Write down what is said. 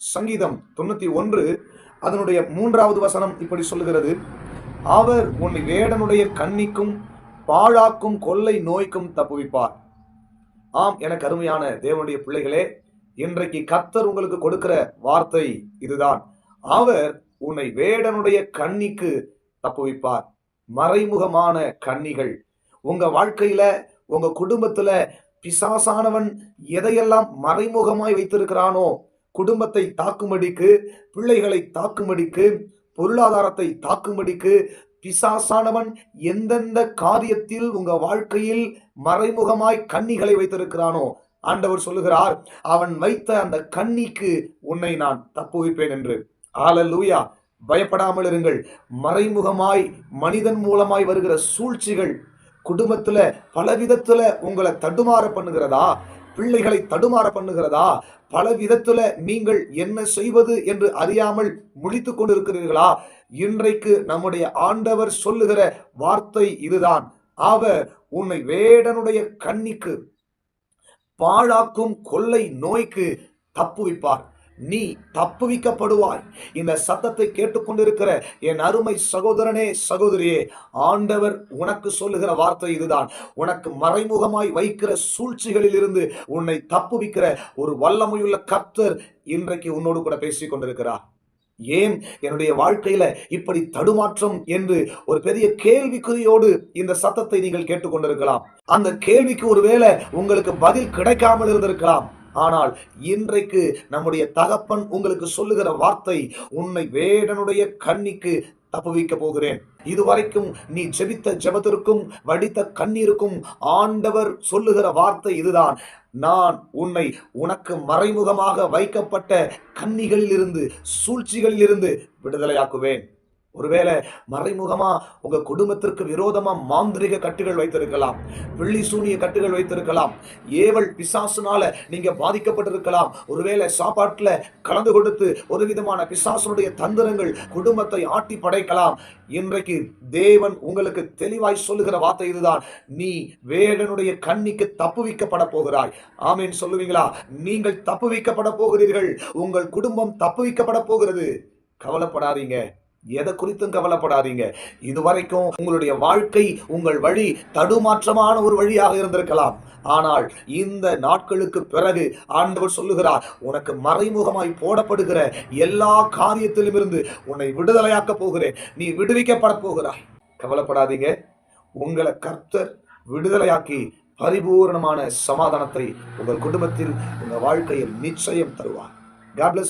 சங்கீதம் 91 அதனுடைய 3வது வசனம் இப்படி சொல்லுகிறது, அவர் உன்னை வேடனுடைய கண்ணிக்கும் பாழாக்கும் கொள்ளை நோய்க்கும் தப்புவிப்பார். ஆம், எனக்கு அருமையான தேவனுடைய பிள்ளைகளே, இன்றைக்கு கர்த்தர் உங்களுக்கு கொடுக்கிற வார்த்தை இதுதான். அவர் உன்னை வேடனுடைய கண்ணிக்கு தப்புவிப்பார். மறைமுகமான கண்ணிகள் உங்க வாழ்க்கையில, உங்க குடும்பத்துல பிசாசானவன் எதையெல்லாம் மறைமுகமாய் வைத்திருக்கிறானோ, குடும்பத்தை தாக்கும்படிக்கு, பிள்ளைகளை தாக்கும்படிக்கு, பொருளாதாரத்தை தாக்கும்படிக்கு பிசாசானவன் எந்தெந்த காரியத்தில் உங்க வாழ்க்கையில் மறைமுகமாய் கண்ணிகளை வைத்திருக்கிறானோ, ஆண்டவர் சொல்லுகிறார், அவன் வைத்த அந்த கண்ணிக்கு உன்னை நான் தப்புவிப்பேன் என்று. ஹல்லேலூயா! பயப்படாமல் இருங்கள். மறைமுகமாய் மனிதன் மூலமாய் வருகிற சூழ்ச்சிகள் குடும்பத்துல பலவிதத்துல உங்களை தடுமாற பண்ணுகிறதா, பிள்ளைகளை தடுமாற பண்ணுகிறதா, பல விதத்துல நீங்கள் என்ன செய்வது என்று அறியாமல் முழித்துக் கொண்டிருக்கிறீர்களா? இன்றைக்கு நம்முடைய ஆண்டவர் சொல்லுகிற வார்த்தை இதுதான். அவர் உன்னை வேடனுடைய கண்ணிக்கு, பாழாக்கும் கொள்ளை நோய்க்கு தப்புவிப்பார். நீ தப்புவிக்கப்படுவாய். இந்த சத்தத்தை கேட்டுக்கொண்டிருக்கிற என் அருமை சகோதரனே, சகோதரியே, ஆண்டவர் உனக்கு சொல்லுகிற வார்த்தை இதுதான். உனக்கு மறைமுகமாய் வைக்கிற சூழ்ச்சிகளில் இருந்து உன்னை தப்புவிக்கிற ஒரு வல்லமையுள்ள கர்த்தர் இன்றைக்கு உன்னோடு கூட பேசிக் கொண்டிருக்கிறார். ஏன் என்னுடைய வாழ்க்கையில இப்படி தடுமாற்றம் என்று ஒரு பெரிய கேள்விக்குறியோடு இந்த சத்தத்தை நீங்கள் கேட்டுக்கொண்டிருக்கலாம். அந்த கேள்விக்கு ஒருவேளை உங்களுக்கு பதில் கிடைக்காமல் இருந்திருக்கலாம். ஆனால் இன்றைக்கு நம்முடைய தகப்பன் உங்களுக்கு சொல்லுகிற வார்த்தை, உன்னை வேடனுடைய கண்ணிக்கு தப்புவிக்க போகிறேன். இதுவரைக்கும் நீ ஜெபித்த ஜெபத்திற்கும் வடித்த கண்ணீருக்கும் ஆண்டவர் சொல்லுகிற வார்த்தை இதுதான். நான் உன்னை உனக்கு மறைமுகமாக வைக்கப்பட்ட கண்ணிகளில் இருந்து, சூழ்ச்சிகளில் இருந்து விடுதலையாக்குவேன். ஒருவேளை மறைமுகமா உங்க குடும்பத்திற்கு விரோதமா மாந்திரிக கட்டுகள் வைத்திருக்கலாம், பிள்ளி சூனிய கட்டுகள் வைத்திருக்கலாம், ஏவல் பிசாசுனால நீங்க பாதிக்கப்பட்டிருக்கலாம். ஒருவேளை சாப்பாட்டுல கலந்து கொடுத்து ஒரு விதமான பிசாசுடைய தந்திரங்கள் குடும்பத்தை ஆட்டி படைக்கலாம். இன்றைக்கு தேவன் உங்களுக்கு தெளிவாய் சொல்லுகிற வார்த்தை இதுதான். நீ வேடனுடைய கண்ணிக்கு தப்புவிக்கப்பட போகிறாய். ஆமீன் சொல்லுவீங்களா? நீங்கள் தப்புவிக்கப்பட போகிறீர்கள். உங்கள் குடும்பம் தப்புவிக்கப்பட போகிறது. கவலைப்படாதீங்க. எதை குறித்தும் கவலைப்படாதீங்க. இதுவரைக்கும் உங்களுடைய வாழ்க்கை, உங்கள் வழி தடுமாற்றமான ஒரு வழியாக இருந்திருக்கலாம். ஆனால் இந்த நாட்களுக்கு பிறகு ஆண்டவர் சொல்லுகிறார், உனக்கு மறைமுகமாய் போடப்படுகிற எல்லா காரியத்திலும் இருந்து உன்னை விடுதலையாக்க போகிறேன். நீ விடுவிக்கப்பட போகிறாய். கவலைப்படாதீங்க. உங்களை கர்த்தர் விடுதலையாக்கி பரிபூர்ணமான சமாதானத்தை உங்கள் குடும்பத்தில், உங்கள் வாழ்க்கையில் நிச்சயம் தருவார். God bless.